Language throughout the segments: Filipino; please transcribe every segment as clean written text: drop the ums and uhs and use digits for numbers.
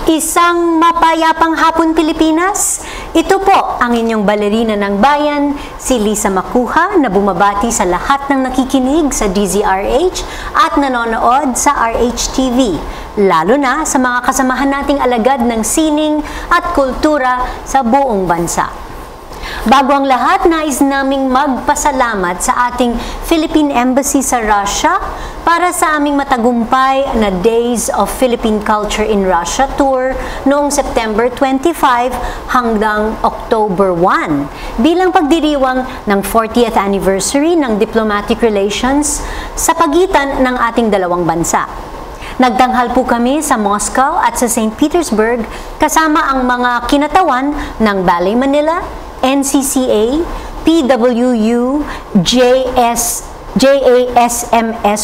Isang mapayapang hapon Pilipinas. Ito po ang inyong balerina ng bayan, si Lisa Macuja, na bumabati sa lahat ng nakikinig sa DZRH at nanonood sa RH-TV, lalo na sa mga kasamahan nating alagad ng sining at kultura sa buong bansa. Bago ang lahat, nais naming magpasalamat sa ating Philippine Embassy sa Russia para sa aming matagumpay na Days of Philippine Culture in Russia tour noong September 25 hanggang October 1 bilang pagdiriwang ng 40th anniversary ng diplomatic relations sa pagitan ng ating dalawang bansa. Nagtanghal po kami sa Moscow at sa St. Petersburg kasama ang mga kinatawan ng Ballet Manila, NCCA, PWU, JASMS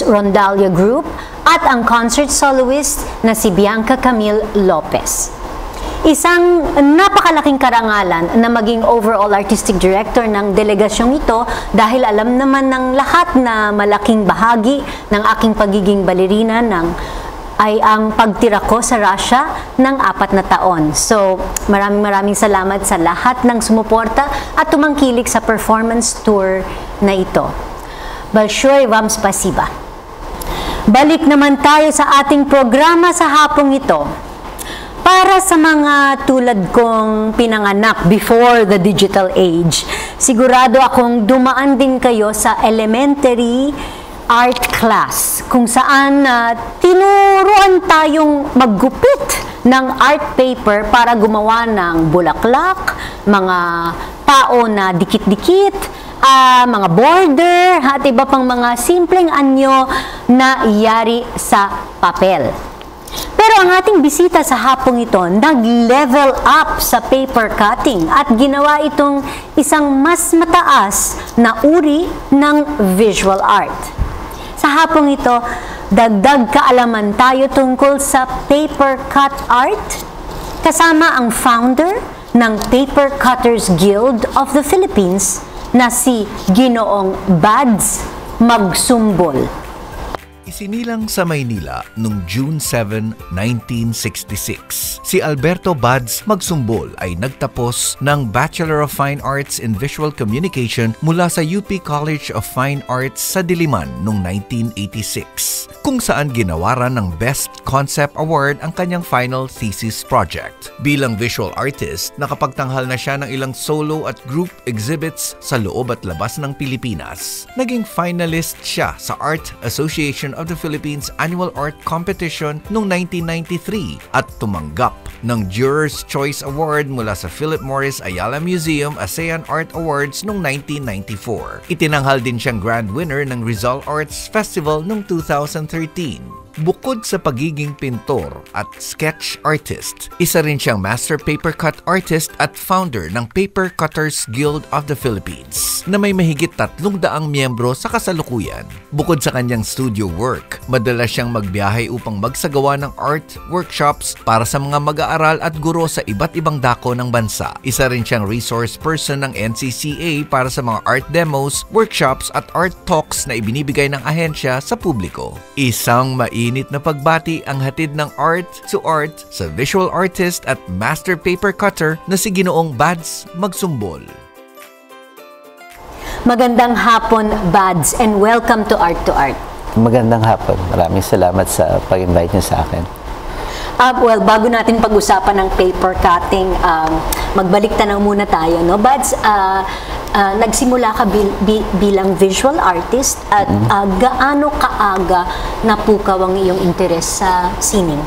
Rondalia Group at ang concert soloist na si Bianca Camille Lopez. Isang napakalaking karangalan na maging overall artistic director ng delegasyong ito dahil alam naman ng lahat na malaking bahagi ng aking pagiging balerina ay ang pagtira ko sa Russia ng 4 na taon. So, maraming salamat sa lahat ng sumuporta at tumangkilik sa performance tour na ito. Большое вам спасибо. Balik naman tayo sa ating programa sa hapong ito. Para sa mga tulad kong pinanganak before the digital age, sigurado akong dumaan din kayo sa elementary art class kung saan tinuruan tayong maggupit ng art paper para gumawa ng bulaklak, mga tao na dikit-dikit, mga border at iba pang mga simpleng anyo na iyari sa papel. Pero ang ating bisita sa hapong ito, nag-level up sa paper cutting at ginawa itong isang mas mataas na uri ng visual art. Sa hapong ito, dagdag kaalaman tayo tungkol sa paper cut art, kasama ang founder ng Paper Cutters Guild of the Philippines na si Ginoong Badz Magsumbol. Isinilang sa Maynila noong June 7, 1966. Si Alberto Badz Magsumbol ay nagtapos ng Bachelor of Fine Arts in Visual Communication mula sa UP College of Fine Arts sa Diliman noong 1986, kung saan ginawaran ng Best Concept Award ang kanyang final thesis project. Bilang visual artist, nakapagtanghal na siya ng ilang solo at group exhibits sa loob at labas ng Pilipinas. Naging finalist siya sa Art Association of the Philippines Annual Art Competition noong 1993 at tumanggap ng Juror's Choice Award mula sa Philip Morris Ayala Museum ASEAN Art Awards noong 1994. Itinanghal din siyang grand winner ng Rizal Arts Festival noong 2013. Bukod sa pagiging pintor at sketch artist, isa rin siyang master paper cut artist at founder ng Paper Cutters Guild of the Philippines na may mahigit 300 miyembro sa kasalukuyan. Bukod sa kanyang studio work, madalas siyang magbiyahe upang magsagawa ng art workshops para sa mga mag-aaral at guro sa iba't ibang dako ng bansa. Isa rin siyang resource person ng NCCA para sa mga art demos, workshops at art talks na ibinibigay ng ahensya sa publiko. Isang mainit na pagbati ang hatid ng Art2art sa visual artist at master paper cutter na si Ginoong Badz Magsumbol. Magandang hapon, Badz, and welcome to Art2art. Magandang hapon. Maraming salamat sa pag-invite niyo sa akin. Well, bago natin pag-usapan ng paper cutting, magbalik tanaw muna tayo, no? Badz, nagsimula ka bilang visual artist at gaano kaaga napukaw ang iyong interes sa sining?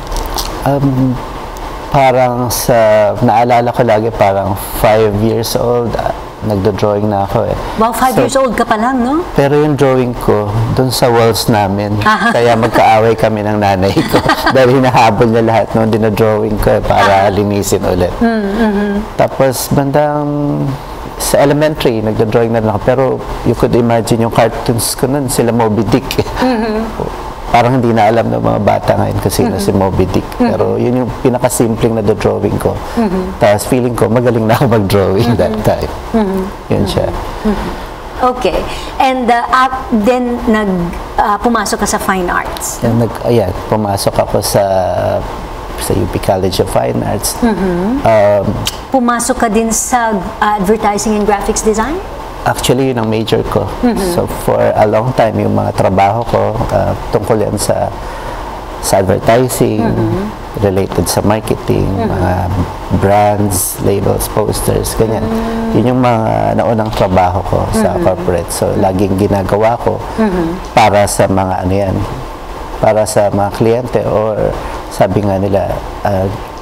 Parang naalala ko lagi, parang 5 years old, nagdo-drawing na ako eh. Wow, 5 years old ka pa lang, no? Pero yung drawing ko, dun sa walls namin, kaya magkaaway kami ng nanay ko. Dahil hinahabol niya lahat nung dinodrawing ko eh, para linisin ulit. Tapos bandang sa elementary, nagdo-drawing na rin ako. Pero you could imagine yung cartoons ko nun, sila Moby Dick. Parang hindi na alam ng mga bata ngayon kung sino si Moby Dick. Pero yun yung pinakasimpleng na drawing ko. Tapos feeling ko, magaling na ako mag-drawing that time. Yun siya. Okay. And then, pumasok ka sa fine arts? Pumasok ako sa sa UP College of Fine Arts. Pumasok ka din sa advertising and graphics design? Actually, yun ang major ko. So, for a long time, yung mga trabaho ko, tungkol yan sa advertising, related sa marketing, mga brands, labels, posters, ganyan. Yun yung mga naunang trabaho ko sa corporate. So, laging ginagawa ko para sa mga ano yan, para sa mga kliyente, or sabi nga nila,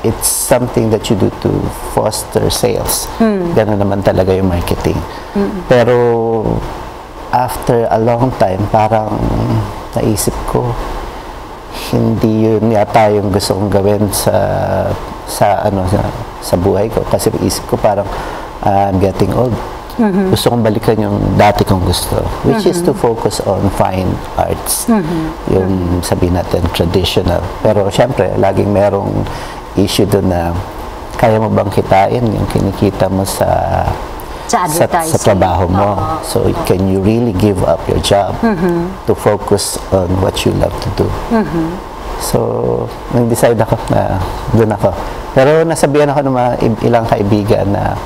it's something that you do to foster sales. Ganun naman talaga yung marketing. Pero after a long time, parang naisip ko, hindi yun yata yung gusto kong gawin sa buhay ko. Kasi isip ko parang I'm getting old. Gusto kong balikan yung dati kong gusto, which is to focus on fine arts. Yung sabihin natin traditional. Pero syempre, laging merong issue doon na kaya mo bang kitain yung kinikita mo sa trabaho mo. So, can you really give up your job to focus on what you love to do? So, nag-decide ako na doon ako. Pero nasabihan ako ng mga ilang kaibigan na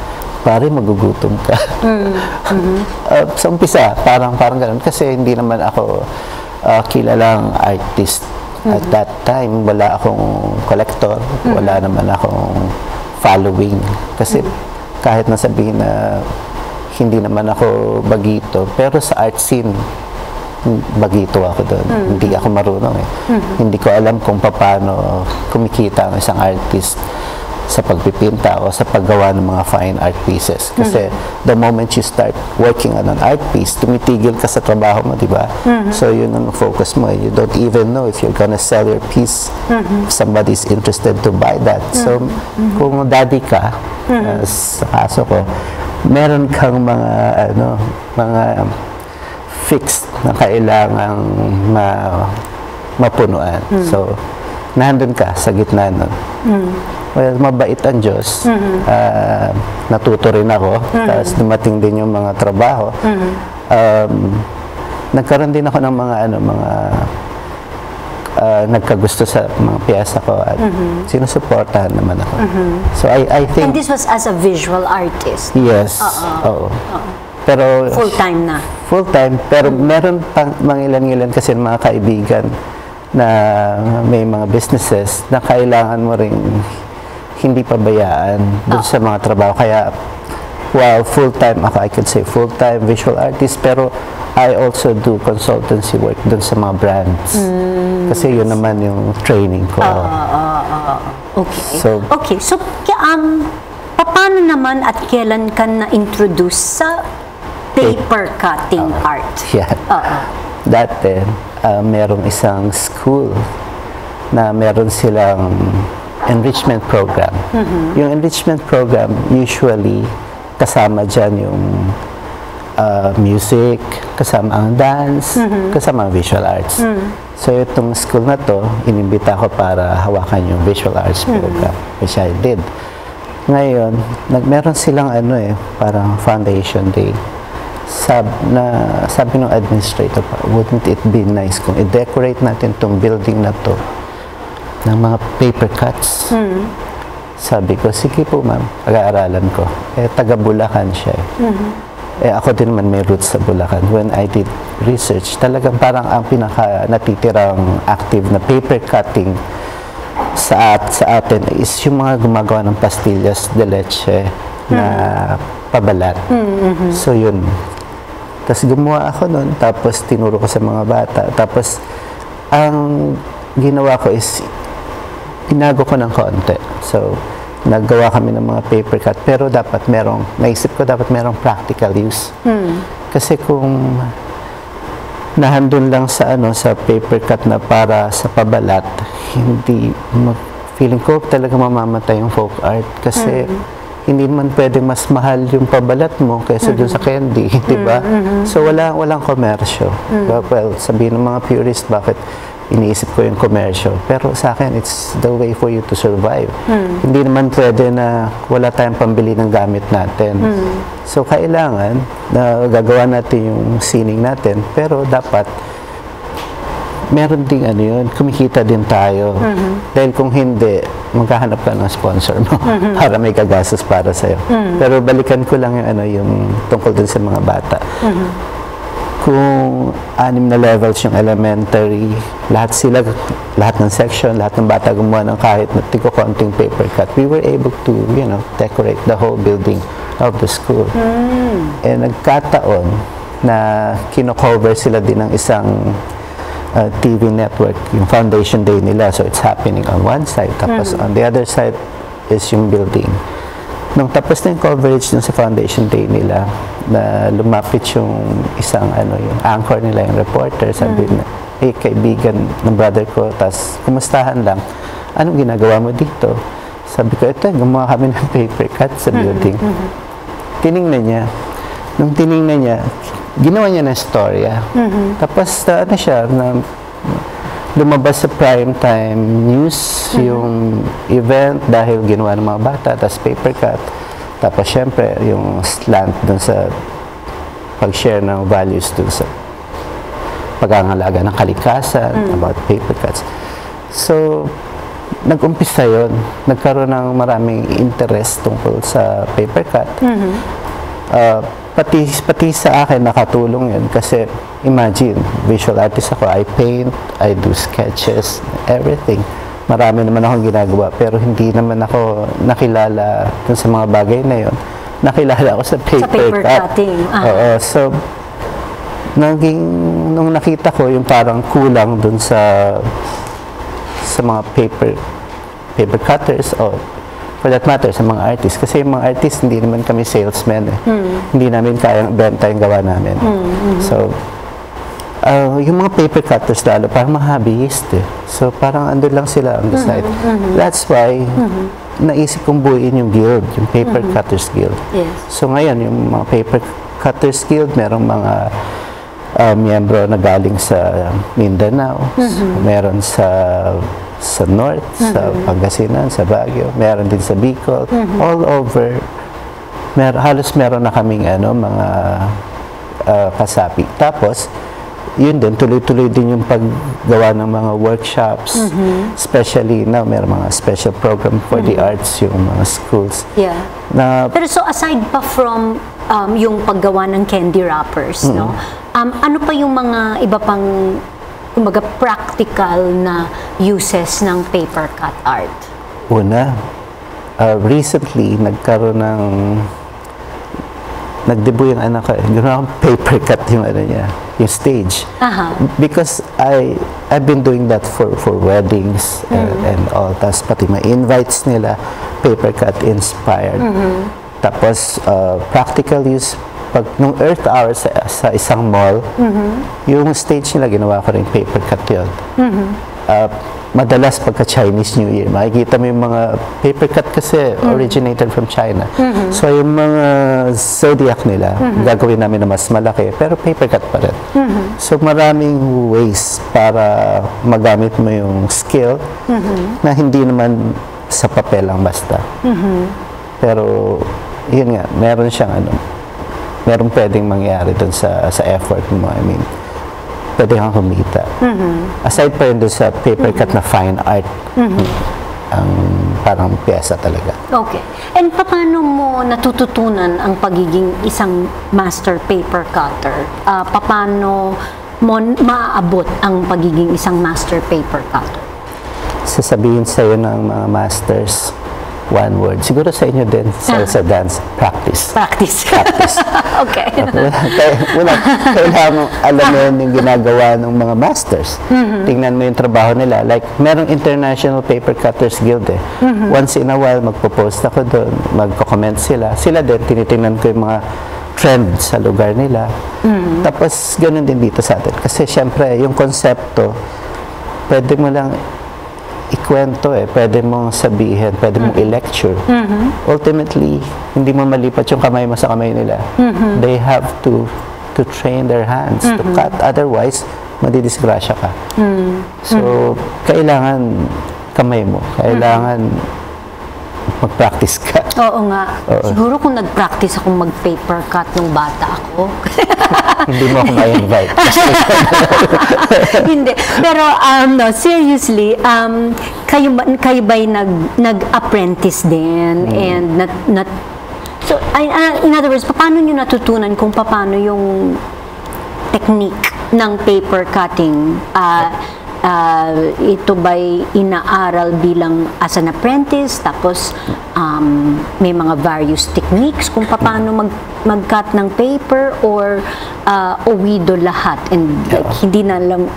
pare, magugutom ka. Sa umpisa, parang ganun. Kasi hindi naman ako kilalang artist. At that time, wala akong collector, wala naman akong following. Kasi kahit nasabihin na hindi naman ako bagito, pero sa art scene, bagito ako doon. Hindi ako marunong eh. Hindi ko alam kung paano kumikita ang isang artist sa pagpipinta o sa paggawa ng mga fine art pieces. Kasi the moment you start working on an art piece, tumitigil ka sa trabaho mo, di ba? So yun ang focus mo. You don't even know if you're gonna sell your piece, if somebody's interested to buy that. So kung daddy ka, sa kaso ko, meron kang mga fixed na kailangang mapunuan. So nandun ka sa gitna nun. Well, mabait ang Diyos. Natuto rin ako. Tapos dumating din yung mga trabaho. Nagkaroon din ako ng mga nagkagusto sa mga piyesa ko at sinusuportahan naman ako. So I think... And this was as a visual artist? Yes. Oo. Pero... Full-time na? Full-time. Pero meron pang mga ilan-ilan kasi mga kaibigan na may mga businesses na kailangan mo ring hindi pabayaan dun sa mga trabaho. Kaya, while full-time ako, I could say full-time visual artist, pero I also do consultancy work dun sa mga brands. Kasi yun naman yung training ko. Okay. So, paano naman at kailan ka na-introduce sa paper cutting art? Yeah. Dati, merong isang school na meron silang enrichment program. Yung enrichment program, usually, kasama dyan yung music, kasama ang dance, kasama ang visual arts. So, itong school na to, inimbita ko para hawakan yung visual arts program, which I did. Ngayon, meron silang parang foundation day. Sabi ng administrator, wouldn't it be nice kung i-decorate natin tong building na to ng mga paper cuts? Sabi ko, sige po ma'am, pag-aaralan ko. Taga Bulacan siya. Ako din naman may roots sa Bulacan. When I did research, talagang parang ang pinaka natitirang active na paper cutting sa atin is yung mga gumagawa ng pastillas de leche na pabalat. So yun. Tapos gumawa ako nun, tapos tinuro ko sa mga bata. Tapos ang ginawa ko is pinago ko ng konti. So, naggawa kami ng mga paper cut. Pero dapat naisip ko dapat merong practical use. Kasi kung nahandun lang sa paper cut na para sa pabalat, feeling ko talaga mamamatay yung folk art. Kasi hindi man pwedeng mas mahal yung pabalat mo kaysa dun sa candy, di ba? So, walang komersyo. Well, sabihin ng mga purist, bakit iniisip ko yung komersyo. Pero sa akin, it's the way for you to survive. Hindi naman pwede na wala tayong pambili ng gamit natin. So, kailangan na gagawa natin yung sining natin, pero dapat meron ding ano yun, kumikita din tayo. Dahil kung hindi, maghahanap ka ng sponsor mo para may kagastos para sa'yo. Pero balikan ko lang yung, ano, yung tungkol din sa mga bata. Kung 6 na levels yung elementary, lahat ng section, lahat ng bata gumawa ng kahit na konting paper cut, we were able to, you know, decorate the whole building of the school. Nagkataon na kino-cover sila din ng isang TV network, yung foundation day nila. So it's happening on one side, tapos on the other side is yung building. Nung tapos na yung coverage dun sa foundation day nila, na lumapit yung isang yung anchor nila, yung reporter, sabi na, hey, kaibigan ng brother ko, tas kumustahan lang, anong ginagawa mo dito? Sabi ko, ito, gumawa kami ng paper cut sa building. Tiningnan niya. Nung tiningnan niya, ginawa niya na storya. Tapos, ano siya, lumabas sa primetime news yung event dahil ginawa ng mga bata, tapos paper cut. Tapos, syempre, yung slant dun sa pag-share ng values dun sa pag-angalaga ng kalikasan, about paper cuts. So, nag-umpisa yun. Nagkaroon ng maraming interest tungkol sa paper cut. Pati sa akin nakatulong yun kasi imagine, visual artist ako, I paint, I do sketches, everything. Marami naman akong ginagawa pero hindi naman ako nakilala dun sa mga bagay na yun. Nakilala ako sa paper cut. Cutting. So, nung nakita ko yung parang kulang dun sa mga paper cutters o for that matter, sa mga artists. Kasi yung mga artists, hindi naman kami salesmen. Hindi namin kayang benta yung gawa namin. So, yung mga paper cutters lalo, parang mga hobbyist. So, parang andun lang sila on the side. That's why, naisip kong buuin yung guild, yung Paper Cutters Guild. So, ngayon, yung mga Paper Cutters Guild, merong mga miyembro na galing sa Mindanao, meron sa North, sa Pangasinan, sa Baguio, meron din sa Bicol, all over. Halos meron na kaming mga kasapi. Tapos, yun din, tuloy-tuloy din yung paggawa ng mga workshops, especially now, meron mga special program for the arts, yung mga schools. Pero so, aside pa from yung paggawa ng candy wrappers, no? Ano pa yung mga iba pang kumbaga practical na uses ng paper cut art? Una, recently nag-debut yung anak ko, ginawa akong paper cut yung niya, yung stage. Because I've been doing that for weddings and all. Tapos pati mga invites nila, paper cut inspired. Tapos practical use, nung Earth Hour sa isang mall, yung stage nila, ginawa ko rin paper cut yun. Madalas pagka Chinese New Year, makikita mo yung mga paper cut kasi originated from China. So yung mga zodiac nila, gagawin namin na mas malaki, pero paper cut pa rin. So maraming ways para magamit mo yung skill na hindi naman sa papel lang basta. Pero yun nga, meron siyang meron pwedeng mangyari dun sa effort mo. I mean, pwede kang kumita. Aside pa yun dun sa paper cut na fine art, ang parang pyesa talaga. Okay. And paano mo natututunan ang pagiging isang master paper cutter? Paano mo maaabot ang pagiging isang master paper cutter? Sasabihin sa'yo ng mga masters, one word. Siguro sa inyo din, sa dance, practice. Practice. Okay. Kailangan mo alamin yung ginagawa ng mga masters. Tingnan mo yung trabaho nila. Like, merong International Paper Cutters Guild Once in a while, magpo-post ako doon, magko-comment sila. Sila din, tinitingnan ko yung mga trend sa lugar nila. Tapos, ganun din dito sa atin. Kasi, syempre, yung konsepto, pwede mo lang ikwento pwede mong sabihin, pwede mong i-lecture. Ultimately, hindi mo malipat yung kamay mo sa kamay nila. They have to train their hands to cut. Otherwise, madidisgrasya ka. So, kailangan kamay mo. Kailangan mag-practice ka. Oo nga. Siguro kung nag-practice akong mag-paper cut nung bata ako, Hindi mo ako ma-invite. Hindi. Pero, no, seriously, kayo ba'y nag-apprentice din? And so, in other words, paano nyo natutunan kung paano yung technique ng paper cutting? Ito ba'y inaaral bilang as an apprentice, tapos may mga various techniques kung paano mag-cut ng paper, or uwido lahat, and like, hindi na lang,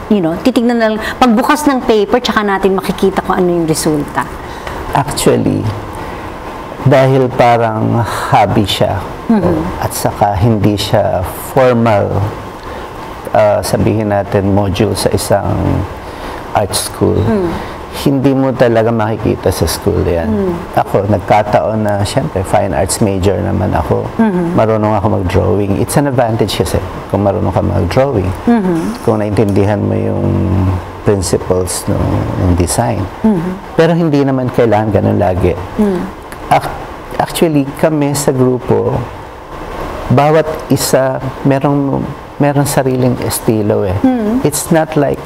titignan na lang pagbukas ng paper tsaka natin makikita kung ano yung resulta? Actually, dahil parang hobby siya, at saka hindi siya formal, sabihin natin module sa isang art school, hindi mo talaga makikita sa school yan. Ako, nagkataon na, syempre, fine arts major naman ako. Marunong ako mag-drawing. It's an advantage kasi kung marunong ka mag-drawing. Kung naintindihan mo yung principles ng design. Pero hindi naman kailangan ganun lagi. Actually, kami sa grupo, bawat isa, meron sariling estilo eh. It's not like,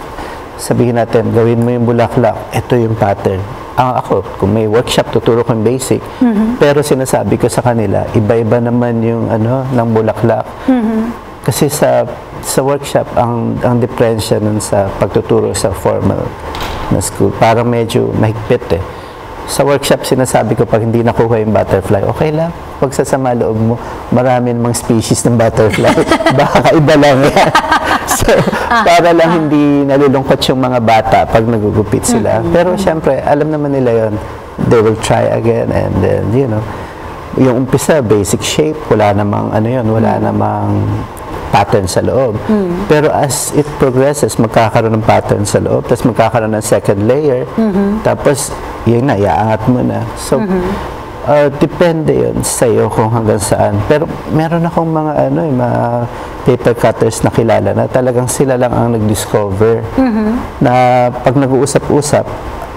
sabihin natin, gawin mo yung bulaklak, ito yung pattern. Ako, kung may workshop, tuturo ko yung basic. Pero sinasabi ko sa kanila, iba-iba naman yung ng bulaklak. Kasi sa workshop, ang diferensya nun sa pagtuturo sa formal na school, parang medyo mahigpit eh. Sa workshop, sinasabi ko, pag hindi nakuha yung butterfly, okay lang. Pag sasama loob mo, marami namang species ng butterfly. Baka iba lang yan. So, para lang hindi nalulungkot yung mga bata pag nagugupit sila. Pero syempre, alam naman nila yon. They will try again, and then, yung umpisa, basic shape, wala namang wala namang pattern sa loob. Pero as it progresses, magkakaroon ng pattern sa loob, tapos magkakaroon ng second layer, tapos yun na, iaangat mo na. So, depende yun sa'yo kung hanggang saan. Pero meron akong mga mga paper cutters na kilala na talagang sila lang ang nag-discover na pag nag-uusap-usap,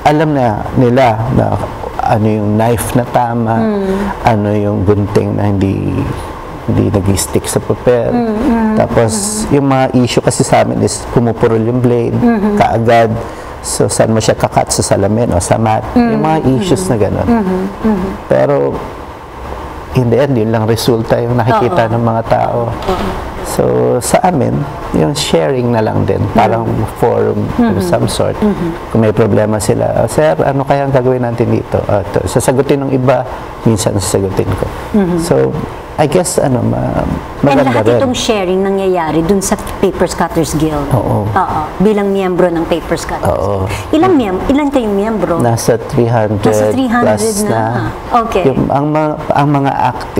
alam na nila na ano yung knife na tama, ano yung gunting na hindi nag-stick sa papel. Tapos, yung mga issue kasi sa amin is pumupurol yung blade, kaagad. So, saan mo siya kakat, sa salamin o sa mat. Yung mga issues na gano'n. Pero, in the end, yun lang resulta yung nakikita ng mga tao. So, sa amin, yung sharing na lang din. Parang forum of some sort. Kung may problema sila, sir, ano kaya ang gagawin natin dito? Sasagutin ng iba, minsan sasagutin ko. So, I guess, maganda lahat rin. itong sharing nangyayari dun sa Papers Cutters Guild. Oo. Bilang miyembro ng Papers Cutters. Oo. Ilan kayong miyembro? Nasa 300, Nasa 300 plus na. Okay. Ang mga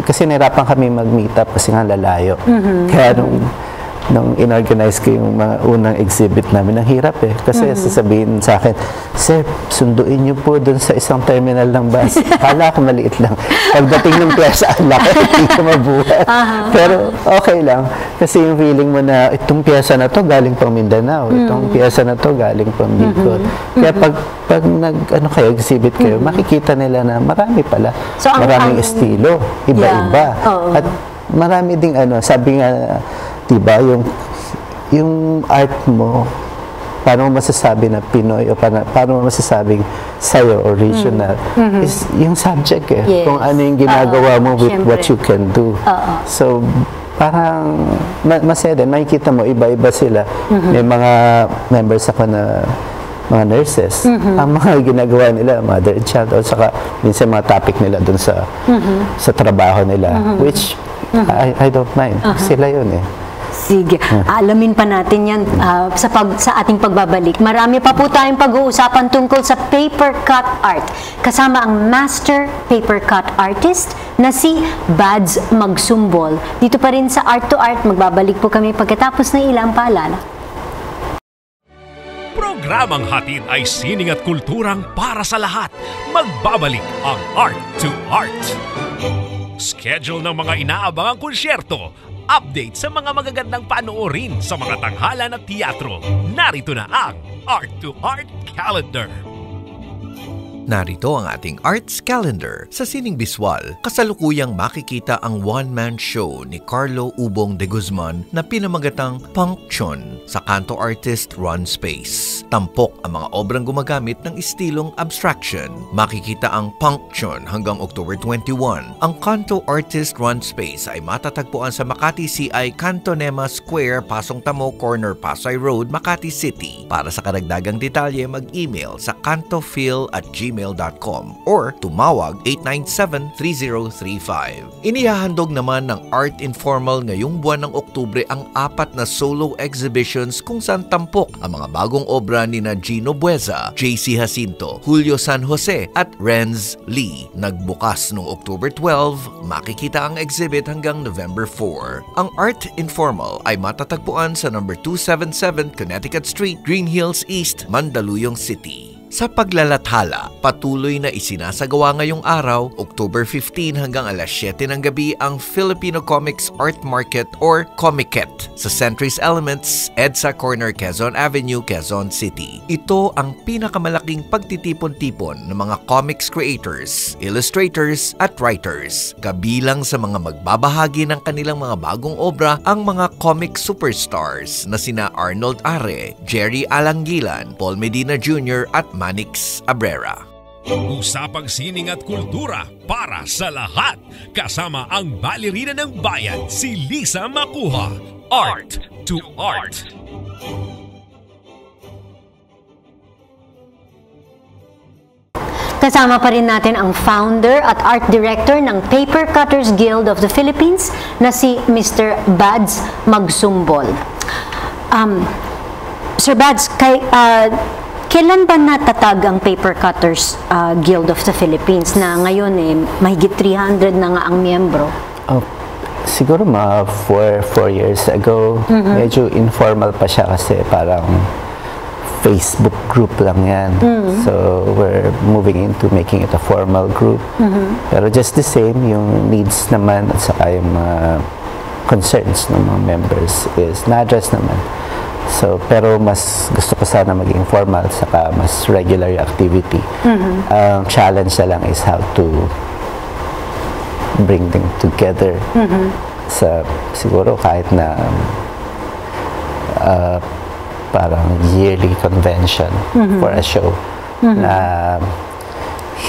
kasi nahirapan kami mag-meet up kasi nga lalayo. Kaya nung inorganize ko yung mga unang exhibit namin, ang hirap eh. Kasi sasabihin sa akin, sir, sunduin niyo po dun sa isang terminal ng bus. Kala ko maliit lang. Pagdating ng pyesa, ang laki, hindi ko mabuhat. Pero okay lang. Kasi yung feeling mo na, itong pyesa na to galing pang Mindanao. Itong pyesa na to galing pang Bicol. Kaya pag kayo, exhibit kayo, makikita nila na marami pala. So, maraming estilo. Iba-iba. At marami ding sabi nga, diba, yung art mo, paano mo masasabi na Pinoy o paano mo masasabing sa'yo, original, is yung subject eh. Yes. Kung ano yung ginagawa mo with what you can do. So, parang masaya din. Makikita mo, iba-iba sila. May mga members ako na mga nurses. Ang mga ginagawa nila, mother and child, o saka minsan mga topic nila dun sa trabaho nila, which I don't mind. Sila yun eh. Sige, alamin pa natin yan sa ating pagbabalik. Marami pa po tayong pag-uusapan tungkol sa paper cut art. Kasama ang master paper cut artist na si Badz Magsumbol. Dito pa rin sa Art2art, magbabalik po kami pagkatapos ng ilang paalala. Programang hatid ay sining at kulturang para sa lahat. Magbabalik ang Art2art. Schedule ng mga inaabangang konsyerto, update sa mga magagandang panoorin sa mga tanghalan at teatro. Narito na ang Art2Art Calendar. Narito ang ating arts calendar. Sa sining biswal, kasalukuyang makikita ang one-man show ni Carlo Ubong de Guzman na pinamagatang Punction sa Kanto Artist Run Space. Tampok ang mga obrang gumagamit ng istilong abstraction. Makikita ang Punction hanggang October 21. Ang Kanto Artist Run Space ay matatagpuan sa Makati CI Cantonema Square, Pasong Tamo Corner, Pasay Road, Makati City. Para sa karagdagang detalye, mag-email sa cantofil@gmail.com or tumawag 897-3035. Inihahandog naman ng Art Informal ngayong buwan ng Oktubre ang 4 na solo exhibitions kung saan tampok ang mga bagong obra ni na Gino Bueza, JC Jacinto, Julio San Jose at Renz Lee. Nagbukas noong October 12, makikita ang exhibit hanggang November 4. Ang Art Informal ay matatagpuan sa number 277 Connecticut Street, Green Hills East, Mandaluyong City. Sa paglalathala, patuloy na isinasagawa ngayong araw, October 15 hanggang alas 7 ng gabi ang Filipino Comics Art Market or Comiket sa Centuries Elements, EDSA Corner, Quezon Avenue, Quezon City. Ito ang pinakamalaking pagtitipon-tipon ng mga comics creators, illustrators at writers. Kabilang sa mga magbabahagi ng kanilang mga bagong obra ang mga comic superstars na sina Arnold Are, Jerry Alangilan, Paul Medina Jr. at Manix Abrera. Usapang sining at kultura para sa lahat. Kasama ang balerina ng bayan, si Lisa Macuja. Art2art. Kasama pa rin natin ang founder at art director ng Paper Cutters Guild of the Philippines na si Mr. Badz Magsumbol. Sir Badz, kailan ba natatag ang Paper Cutters Guild of the Philippines na ngayon mahigit 300 na nga ang miyembro? Siguro mga 4 years ago, medyo informal pa siya kasi parang Facebook group lang yan. So we're moving into making it a formal group. Pero just the same, yung needs naman at saka yung mga concerns ng mga members is na-address naman. So, pero mas gusto ko sana maging formal saka mas regular yung activity. Ang challenge na lang is how to bring them together sa siguro kahit na parang yearly convention for a show na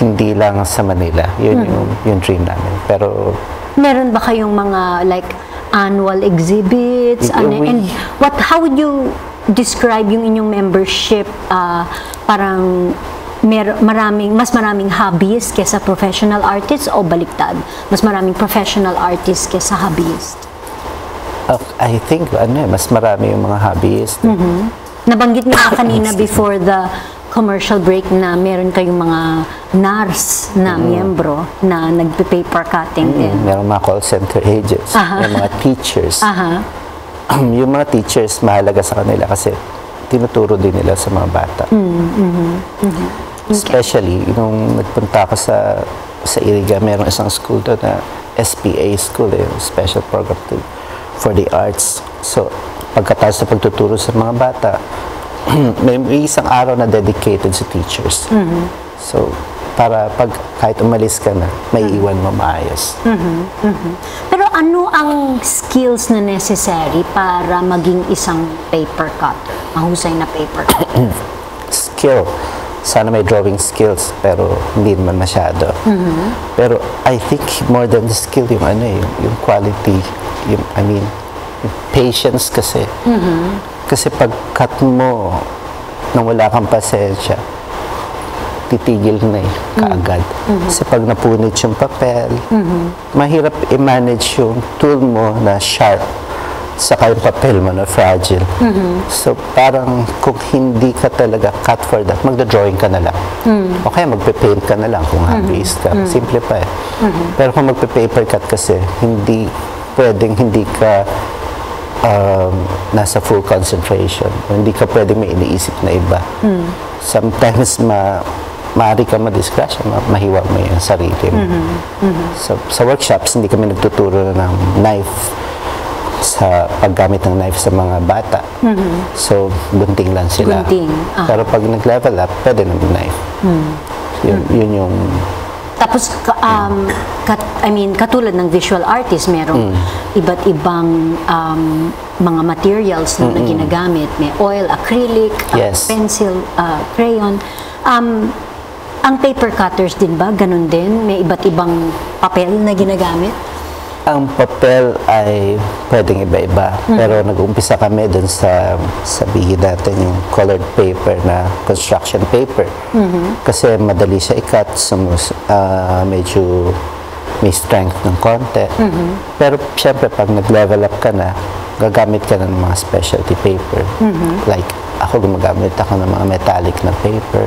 hindi lang sa Manila. Yun yung dream namin. Pero meron ba kayong mga like annual exhibits? And how would you describe yung inyong membership? Parang mas maraming hobbyist kesa professional artists o baliktad? Mas maraming professional artists kesa hobbyist? I think mas marami yung mga hobbyist. Nabanggit niyo kanina before the commercial break na meron kayong mga NARS na miyembro na nagpe-paper cutting din. Meron mga call center agents, may mga teachers. Yung mga teachers, mahalaga sa kanila kasi tinuturo din nila sa mga bata. Especially, nung nagpunta ako sa Iriga, meron isang school doon na SPA school, Special Program for the Arts. So, pagkatapos sa pagtuturo sa mga bata, may isang araw na dedicated sa teachers. So, para kahit umalis ka na, may iwan mo maayos. Pero ano ang skills na necessary para maging isang paper cutter? Mahusay na paper cutter? Skill. Sana may drawing skills, pero hindi naman masyado. Pero I think more than the skill, yung yung quality, yung patience kasi. Kasi pag cut mo nang wala kang pasensya, titigil na kaagad. Kasi pag napunit yung papel, mahirap i-manage yung tool mo na sharp saka yung papel mo na fragile. So parang kung hindi ka talaga cut for that, magda-drawing ka na lang. O kaya magpe-paint ka na lang kung hobbyist ka. Simple pa Pero kung magpe-paper cut kasi, hindi pwedeng hindi ka nasa full concentration. Hindi ka pwedeng may iniisip na iba. Sometimes maaari ka ma-discretion, mahiwa mo yung sarili mo. So, sa workshops, hindi kami nagtuturo ng knife sa paggamit ng knife sa mga bata. So, gunting lang sila. Pero pag nag-level up, pwede ng knife. Yun yung... Tapos, katulad ng visual artist, merong iba't ibang mga materials na ginagamit. May oil, acrylic, pencil, crayon. Ang paper cutters din ba? Ganun din? May iba't ibang papel na ginagamit? Ang papel ay pwedeng iba-iba. Pero nag-umpisa kami dun sa sabihin natin yung colored paper na construction paper. Kasi madali siya i-cut. Medyo may strength ng konti. Pero syempre, pag nag-level up ka na, gagamit ka ng mga specialty paper. Like, ako gumagamit ako ng mga metallic na paper.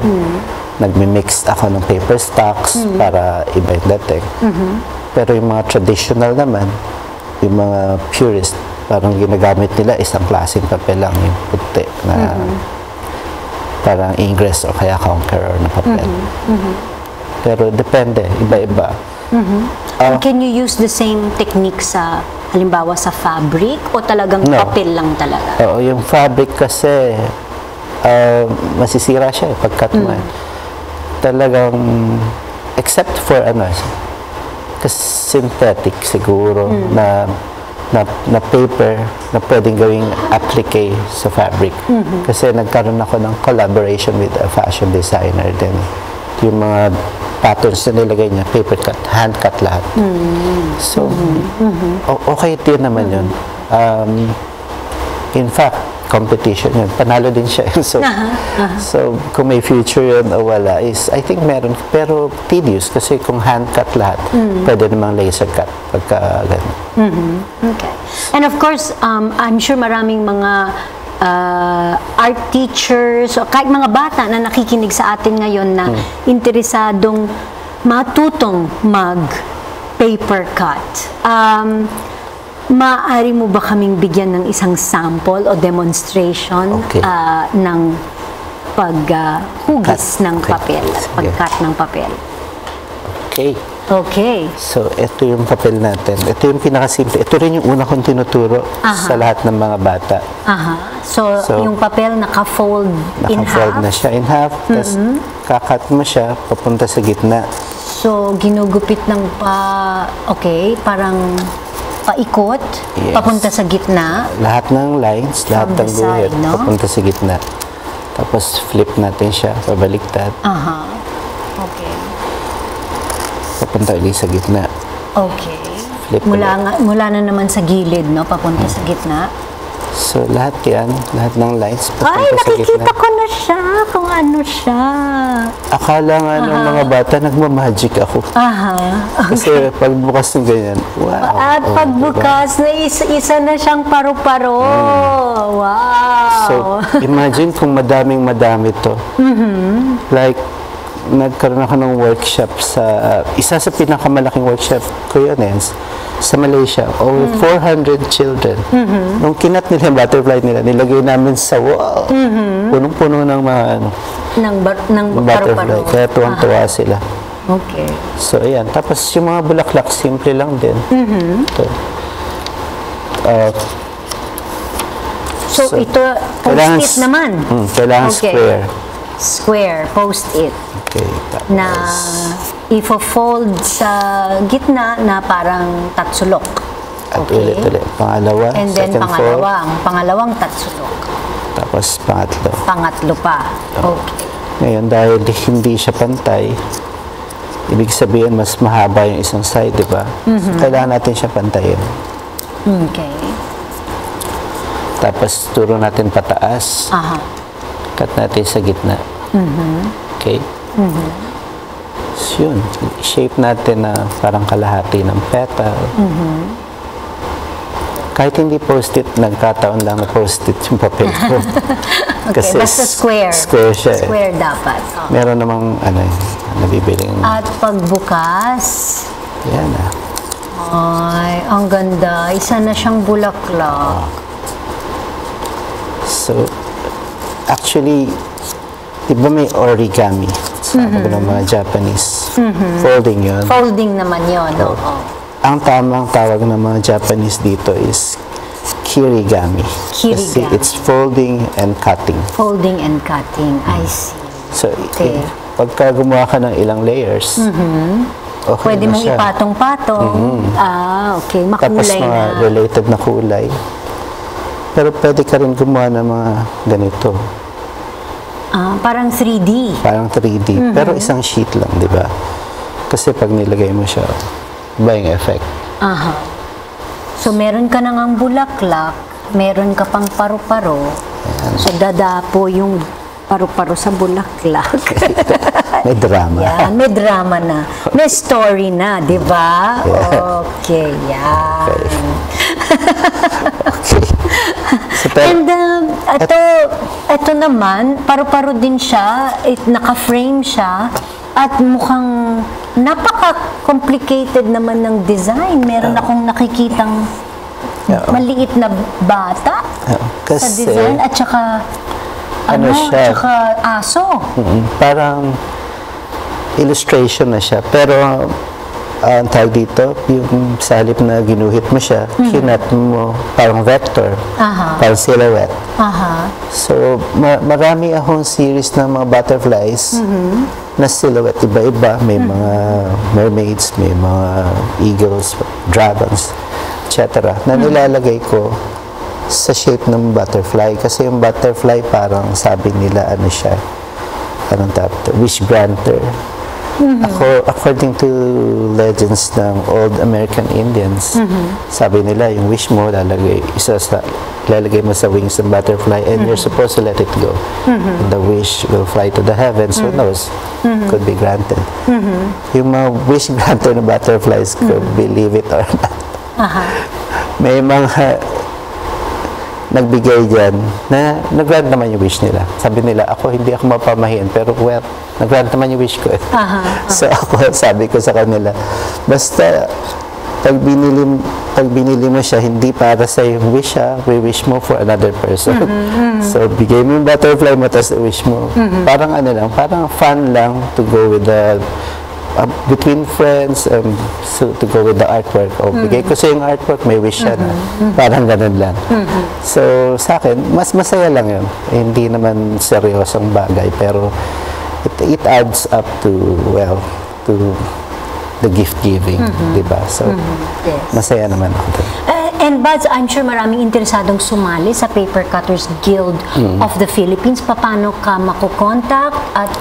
Nagmi-mix ako ng paper stocks para iba yung dating. Pero yung mga traditional naman, yung mga purist, parang ginagamit nila isang klaseng papel lang, yung puti na parang Ingress o kaya Conqueror na papel. Pero depende, iba-iba. And can you use the same technique sa, halimbawa sa fabric, o talagang papel lang talaga? Oo, yung fabric kasi masisira siya pagkat mo. Talagang, except for synthetic siguro na paper na pwedeng gawing applique sa fabric. Kasi nagkaroon ako ng collaboration with a fashion designer din. Yung mga patterns na nilagay niya, paper cut, hand cut lahat. So, okay din naman yun. In fact, competition yun. Panalo din siya. So, kung may future yun o wala is, I think meron. Pero tedious kasi kung hand cut lahat, pwede namang laser cut pagka gano'n. Okay. And of course, I'm sure maraming mga art teachers o kahit mga bata na nakikinig sa atin ngayon na interesadong matutong mag-paper cut. Maaari mo ba kaming bigyan ng isang sample o demonstration ng paghugis ng papel, pag-cut ng papel? Okay. So, ito yung papel natin. Ito yung pinakasimple. Ito rin yung una kong tinuturo sa lahat ng mga bata. So, yung papel naka-fold in half? Naka-fold na siya in half. Tapos, kakat mo siya papunta sa gitna. So, ginugupit ng parang paikot, papunta sa gitna. Lahat ng lines, lahat ng guhit, papunta sa gitna. Tapos flip natin siya, pabaliktad. Okay. Papunta ulit sa gitna. Okay. Flip mula na naman sa gilid, no? Papunta sa gitna. So, lahat yan, lahat ng lines, papunta sa gitna. nakikita ko na siya, kung ano siya. Akala nga ng mga bata, nagmamagic ako. Kasi pagbukas ng ganyan, wow. At pagbukas, na isa na siyang paru-paro. Wow. So, imagine kung madami to. Like, nagkaroon ako ng workshop isa sa pinakamalaking workshop ko yun sa Malaysia, over 400 children. Nung kinat nila yung butterfly nila, nilagay namin sa wall. Punong-puno ng mga ng butterfly. Kaya tuwang-tuwa sila. Okay. So, ayan. Tapos yung mga bulaklak, simple lang din. So, ito, post-it naman. Kailangan square. Square, post-it. Okay. Na ifo-fold sa gitna na parang tatsulok. At ulit-ulit. Pangalawa, and then pangalawang tatsulok. Tapos pangatlo. Pangatlo pa. Okay. Ngayon, dahil hindi siya pantay, ibig sabihin mas mahaba yung isang side, di ba? So, kailangan natin siya pantayin. Okay. Tapos, turo natin pataas. Cut natin sa gitna. Okay? So, yun. Shape natin na parang kalahati ng petal. Kahit hindi post-it, nagkataon lang na post-it yung papel ko. Kasi basta square. Square siya. Square dapat. Meron namang, nabibiling. At pagbukas. Yan Ay, ang ganda. Isa na siyang bulaklak. So, actually, diba may origami sa ng mga Japanese? Folding yun. Folding naman yun. Ang tamang tawag ng mga Japanese dito is kirigami. Kasi it's folding and cutting. Folding and cutting. I see. So, pagka gumawa ka ng ilang layers, okay Pwede na mong siya. ipatong-patong. Okay. Tapos Makulay mga na. related na kulay. Pero pwede ka rin gumawa ng mga ganito. Parang 3D. Parang 3D. Pero isang sheet lang, di ba? Kasi pag nilagay mo siya, iba yung effect. Aha. So, meron ka nang ang bulaklak, meron ka pang paru-paro. So, dadapo yung paru-paro sa bulaklak. May drama. Yan, may drama na. May story na, di ba? Yeah. Okay, yan. Okay. So, And ito naman, paru-paro din siya, naka-frame siya, at mukhang napaka-complicated naman ng design. Meron akong nakikitang maliit na bata sa design, at saka tsaka aso. Parang illustration na siya. Pero ang tawag dito, yung sa halip na ginuhit mo siya, kinat mo parang vector, parang silhouette. So, marami akong series ng mga butterflies na silhouette, iba-iba. May mga mermaids, may mga eagles, dragons, etc. na nilalagay ko sa shape ng butterfly. Kasi yung butterfly parang sabi nila, ano siya, anong tawag ito? Wish granter. According to legends ng old American Indians, sabi nila, yung wish mo, lalagay mo sa wings ng butterfly, and you're supposed to let it go. And the wish will fly to the heavens. Who knows? Could be granted. Yung mga wish granter na butterflies, could believe it or not. May mga nagbigay dyan na nag-grant naman yung wish nila. Sabi nila, hindi ako mapamahiin, pero nag-grant naman yung wish ko. So ako, sabi ko sa kanila, basta pag binili mo siya, hindi para sa yung wish, we wish mo for another person. So bigay mo yung butterfly mo, tapos wish mo. Parang parang fun lang to go with the between friends, so to go with the artwork. Bigay ko sa yung artwork, may wish siya na. Parang ganun lang. So, sa akin, mas masaya lang yun. Hindi naman seryosong bagay, pero it adds up to the gift giving, diba? So, masaya naman ako dun. And Badz, I'm sure maraming interesadong sumali sa Paper Cutters Guild of the Philippines. Paano ka makukontak at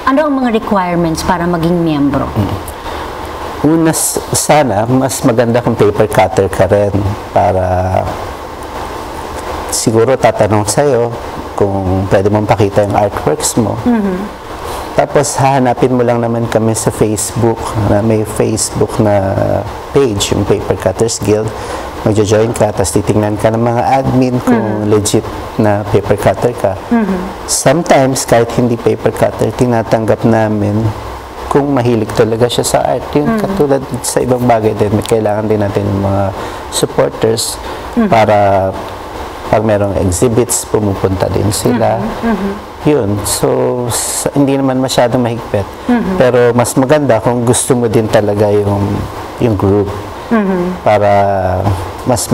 ano ang mga requirements para maging miyembro? Una, sana, mas maganda kung paper cutter ka rin para siguro tatanong sa'yo kung pwede mong pakita yung artworks mo. Tapos hahanapin mo lang naman kami sa Facebook, na may Facebook na page, yung Paper Cutters Guild. Magjo-join ka, tapos titingnan ka ng mga admin kung legit na paper cutter ka. Sometimes, kahit hindi paper cutter, tinatanggap namin kung mahilig talaga siya sa art. Yung katulad sa ibang bagay din, may kailangan din natin ng mga supporters para pag merong exhibits, pumupunta din sila. Yun. So, hindi naman masyadong mahigpit. Pero mas maganda kung gusto mo din talaga yung group. Para mas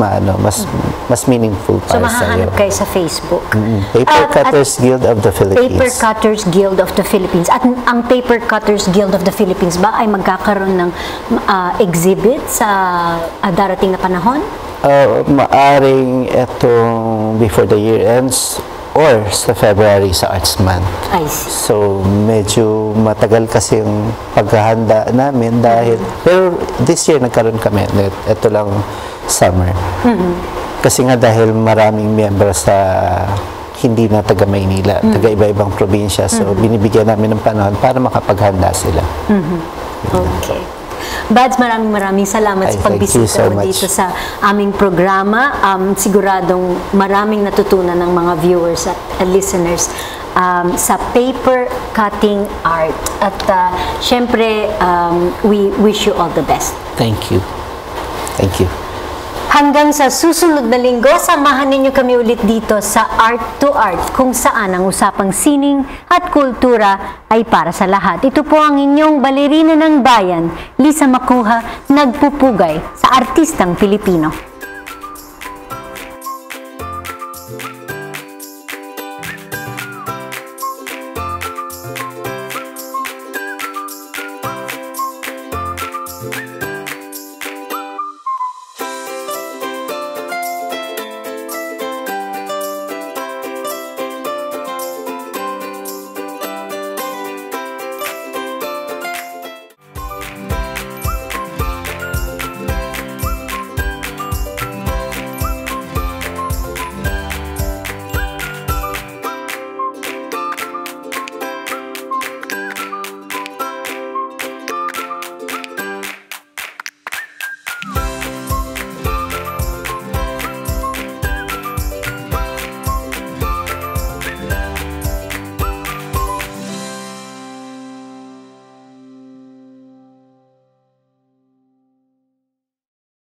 meaningful para sa'yo. So, mahahanap kayo sa Facebook. Paper Cutters Guild of the Philippines. Paper Cutters Guild of the Philippines. At ang Paper Cutters Guild of the Philippines ba ay magkakaroon ng exhibit sa darating na panahon? Maaring itong before the year ends or sa February sa Arts Month. I see. So, medyo matagal kasi yung paghahanda namin dahil, pero this year nagkaroon kami, ito lang summer. Kasi nga dahil maraming miyembro sa hindi na taga Maynila, taga iba-ibang probinsya, so binibigyan namin ng panahon para makapaghanda sila. Okay. Badz, maraming salamat sa pagbisita mo dito sa aming programa. Siguradong maraming natutunan ng mga viewers at listeners sa paper cutting art. At syempre, we wish you all the best. Thank you. Thank you. Hanggang sa susunod na linggo, samahan ninyo kami ulit dito sa Art2art, kung saan ang usapang sining at kultura ay para sa lahat. Ito po ang inyong balerina ng bayan, Lisa Macuja, nagpupugay sa artistang Pilipino.